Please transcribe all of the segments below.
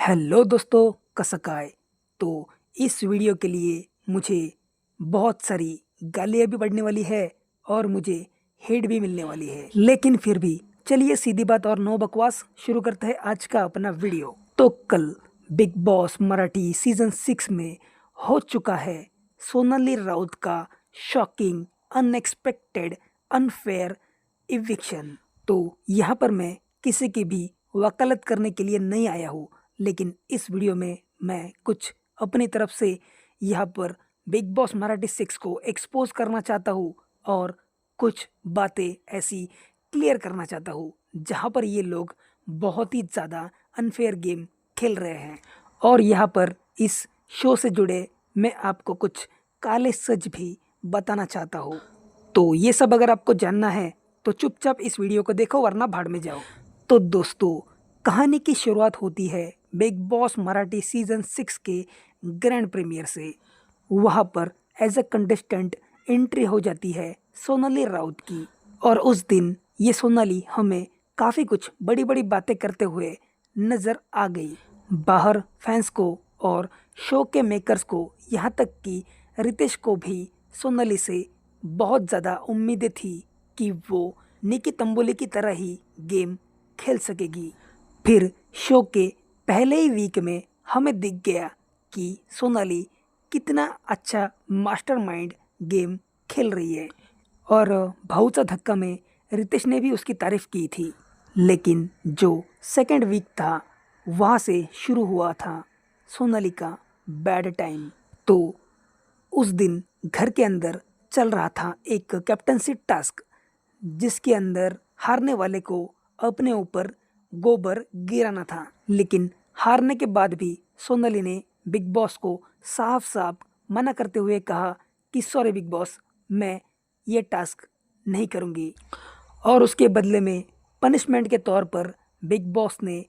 Hello दोस्तों, कसकाय। तो इस वीडियो के लिए मुझे बहुत सारी गालियाँ भी पड़ने वाली है और मुझे हेट भी मिलने वाली है, लेकिन फिर भी चलिए सीधी बात और नो बकवास शुरू करते हैं आज का अपना वीडियो। तो कल बिग बॉस मराठी सीजन 6 में हो चुका है सोनाली राउत का शॉकिंग, अनएक्सपेक्टेड, अनफेयर इविक्शन। तो यहाँ पर मैं किसी की भी वकालत करने के लिए नहीं आया हूँ, लेकिन इस वीडियो में मैं कुछ अपनी तरफ से यहाँ पर बिग बॉस मराठी 6 को एक्सपोज करना चाहता हूँ और कुछ बातें ऐसी क्लियर करना चाहता हूँ जहाँ पर ये लोग बहुत ही ज़्यादा अनफेयर गेम खेल रहे हैं। और यहाँ पर इस शो से जुड़े मैं आपको कुछ काले सच भी बताना चाहता हूँ। तो ये सब अगर आपको जानना है तो चुपचाप इस वीडियो को देखो, वरना भाड़ में जाओ। तो दोस्तों, कहानी की शुरुआत होती है बिग बॉस मराठी सीजन 6 के ग्रैंड प्रीमियर से। वहाँ पर एज अ कंटेस्टेंट एंट्री हो जाती है सोनाली राउत की, और उस दिन ये सोनाली हमें काफ़ी कुछ बड़ी बड़ी बातें करते हुए नज़र आ गई। बाहर फैंस को और शो के मेकर्स को, यहाँ तक कि रितेश को भी सोनाली से बहुत ज़्यादा उम्मीदें थी कि वो निकी तंबोली की तरह ही गेम खेल सकेगी। फिर शो के पहले ही वीक में हमें दिख गया कि सोनाली कितना अच्छा मास्टरमाइंड गेम खेल रही है, और भाऊचा धक्का में रितेश ने भी उसकी तारीफ की थी। लेकिन जो सेकंड वीक था, वहाँ से शुरू हुआ था सोनाली का बैड टाइम। तो उस दिन घर के अंदर चल रहा था एक कैप्टनसी टास्क, जिसके अंदर हारने वाले को अपने ऊपर गोबर गिराना था। लेकिन हारने के बाद भी सोनाली ने बिग बॉस को साफ साफ मना करते हुए कहा कि सॉरी बिग बॉस, मैं ये टास्क नहीं करूँगी। और उसके बदले में पनिशमेंट के तौर पर बिग बॉस ने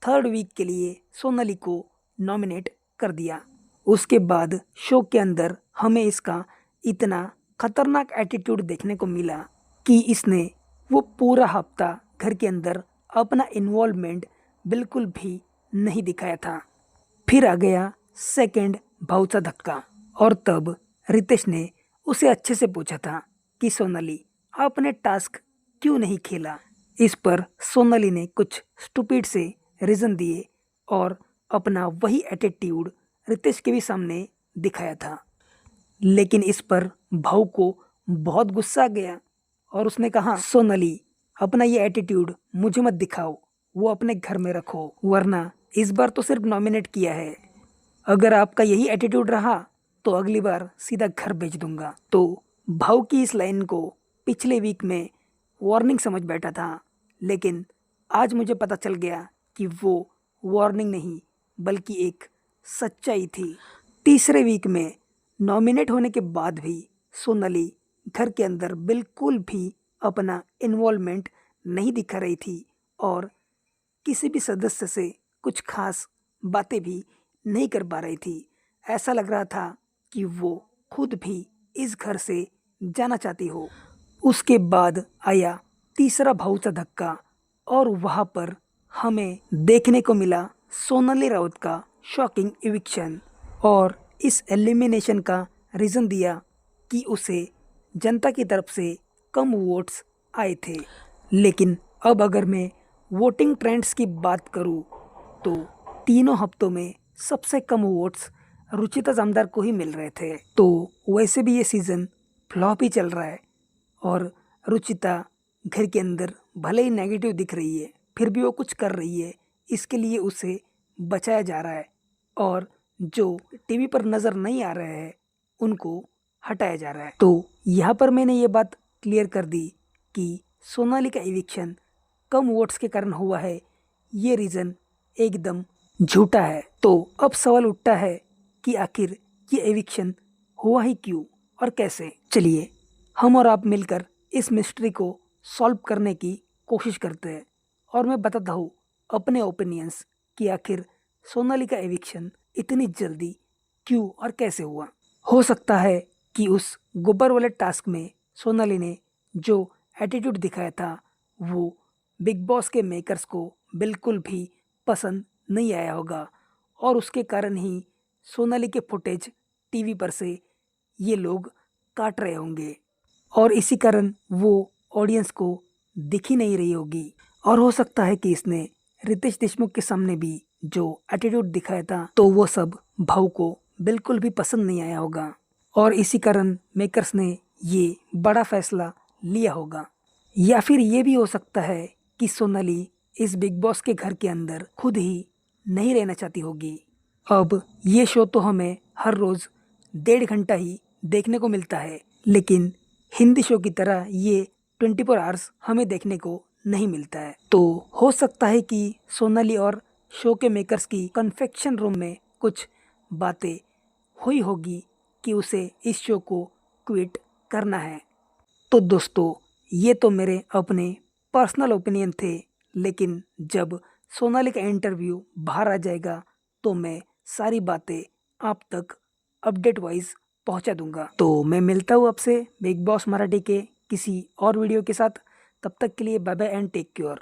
थर्ड वीक के लिए सोनाली को नॉमिनेट कर दिया। उसके बाद शो के अंदर हमें इसका इतना खतरनाक एटीट्यूड देखने को मिला कि इसने वो पूरा हफ्ता घर के अंदर अपना इन्वॉल्वमेंट बिल्कुल भी नहीं दिखाया था। फिर आ गया सेकंड भाऊचा धक्का, और तब रितेश ने उसे अच्छे से पूछा था कि सोनाली, आपने टास्क क्यों नहीं खेला। इस पर सोनाली ने कुछ स्टूपिड से रीज़न दिए और अपना वही एटीट्यूड रितेश के भी सामने दिखाया था। लेकिन इस पर भाऊ को बहुत गुस्सा आ गया और उसने कहा, सोनाली, अपना ये एटीट्यूड मुझे मत दिखाओ, वो अपने घर में रखो, वरना इस बार तो सिर्फ नॉमिनेट किया है, अगर आपका यही एटीट्यूड रहा तो अगली बार सीधा घर भेज दूंगा। तो भाऊ की इस लाइन को पिछले वीक में वार्निंग समझ बैठा था, लेकिन आज मुझे पता चल गया कि वो वार्निंग नहीं बल्कि एक सच्चाई थी। तीसरे वीक में नॉमिनेट होने के बाद भी सोनाली घर के अंदर बिल्कुल भी अपना इन्वॉल्वमेंट नहीं दिखा रही थी और किसी भी सदस्य से कुछ खास बातें भी नहीं कर पा रही थी। ऐसा लग रहा था कि वो खुद भी इस घर से जाना चाहती हो। उसके बाद आया तीसरा भाऊचा धक्का, और वहाँ पर हमें देखने को मिला सोनाली राउत का शॉकिंग इविक्शन। और इस एलिमिनेशन का रीज़न दिया कि उसे जनता की तरफ से कम वोट्स आए थे। लेकिन अब अगर मैं वोटिंग ट्रेंड्स की बात करूं तो तीनों हफ्तों में सबसे कम वोट्स रुचिता जामदार को ही मिल रहे थे। तो वैसे भी ये सीज़न फ्लॉप ही चल रहा है, और रुचिता घर के अंदर भले ही नेगेटिव दिख रही है, फिर भी वो कुछ कर रही है, इसके लिए उसे बचाया जा रहा है, और जो टीवी पर नज़र नहीं आ रहे हैं उनको हटाया जा रहा है। तो यहाँ पर मैंने ये बात क्लियर कर दी कि सोनाली का इविक्शन कम वोट्स के कारण हुआ है, ये रीज़न एकदम झूठा है। तो अब सवाल उठता है कि आखिर ये एविक्शन हुआ ही क्यों और कैसे। चलिए हम और आप मिलकर इस मिस्ट्री को सॉल्व करने की कोशिश करते हैं, और मैं बताता हूँ अपने ओपिनियंस कि आखिर सोनाली का एविक्शन इतनी जल्दी क्यों और कैसे हुआ। हो सकता है कि उस गोबर वाले टास्क में सोनाली ने जो एटीट्यूड दिखाया था वो बिग बॉस के मेकर्स को बिल्कुल भी पसंद नहीं आया होगा, और उसके कारण ही सोनाली के फुटेज टीवी पर से ये लोग काट रहे होंगे और इसी कारण वो ऑडियंस को दिख ही नहीं रही होगी। और हो सकता है कि इसने रितेश देशमुख के सामने भी जो एटीट्यूड दिखाया था तो वो सब भाव को बिल्कुल भी पसंद नहीं आया होगा और इसी कारण मेकर्स ने ये बड़ा फैसला लिया होगा। या फिर ये भी हो सकता है कि सोनाली इस बिग बॉस के घर के अंदर खुद ही नहीं रहना चाहती होगी। अब ये शो तो हमें हर रोज 1.5 घंटा ही देखने को मिलता है, लेकिन हिंदी शो की तरह ये 24 आवर्स हमें देखने को नहीं मिलता है। तो हो सकता है कि सोनाली और शो के मेकर्स की कन्फेक्शन रूम में कुछ बातें हुई होगी कि उसे इस शो को क्विट करना है। तो दोस्तों, ये तो मेरे अपने पर्सनल ओपिनियन थे, लेकिन जब सोनाली का इंटरव्यू बाहर आ जाएगा तो मैं सारी बातें आप तक अपडेट वाइज पहुंचा दूंगा। तो मैं मिलता हूँ आपसे बिग बॉस मराठी के किसी और वीडियो के साथ। तब तक के लिए bye bye and take care.